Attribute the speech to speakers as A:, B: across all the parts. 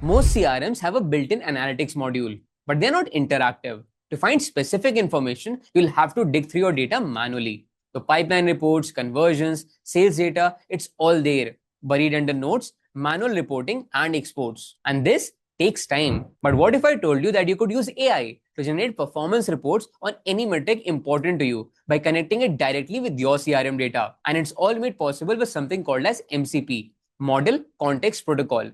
A: Most CRMs have a built-in analytics module, but they're not interactive. To find specific information, you'll have to dig through your data manually. So pipeline reports, conversions, sales data, it's all there, buried under notes, manual reporting, and exports. And this takes time. But what if I told you that you could use AI to generate performance reports on any metric important to you by connecting it directly with your CRM data? And it's all made possible with something called as MCP, Model Context Protocol.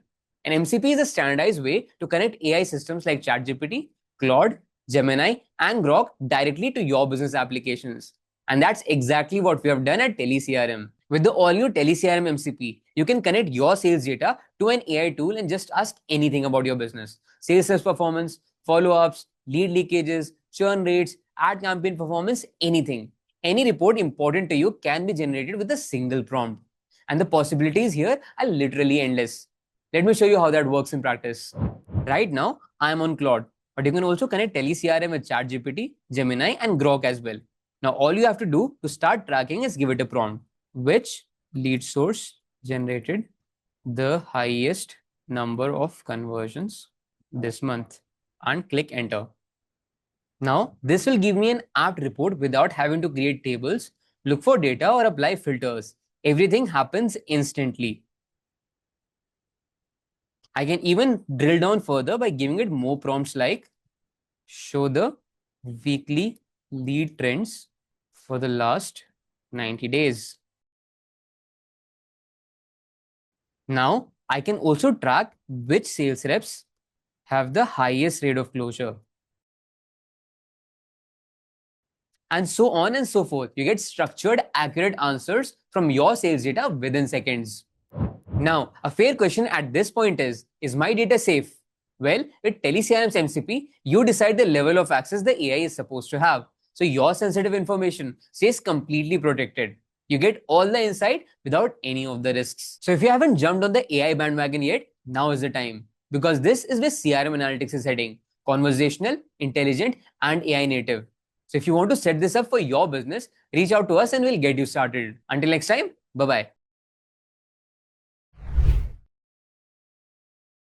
A: An MCP is a standardized way to connect AI systems like ChatGPT, Claude, Gemini, and Grok directly to your business applications. And that's exactly what we have done at TeleCRM. With the all-new TeleCRM MCP, you can connect your sales data to an AI tool and just ask anything about your business. Sales performance, follow-ups, lead leakages, churn rates, ad campaign performance, anything. Any report important to you can be generated with a single prompt. And the possibilities here are literally endless. Let me show you how that works in practice. Right now, I am on Claude, but you can also connect TeleCRM with ChatGPT, Gemini, and Grok as well. Now, all you have to do to start tracking is give it a prompt. Which lead source generated the highest number of conversions this month? And click enter. Now, this will give me an apt report without having to create tables, look for data, or apply filters. Everything happens instantly. I can even drill down further by giving it more prompts like show the weekly lead trends for the last 90 days. Now, I can also track which sales reps have the highest rate of closure. And so on and so forth. You get structured, accurate answers from your sales data within seconds. Now, a fair question at this point is my data safe? Well, with TeleCRM's MCP, you decide the level of access the AI is supposed to have. So your sensitive information stays completely protected. You get all the insight without any of the risks. So if you haven't jumped on the AI bandwagon yet, now is the time. Because this is where CRM analytics is heading. Conversational, intelligent, and AI native. So if you want to set this up for your business, reach out to us and we'll get you started. Until next time, bye-bye.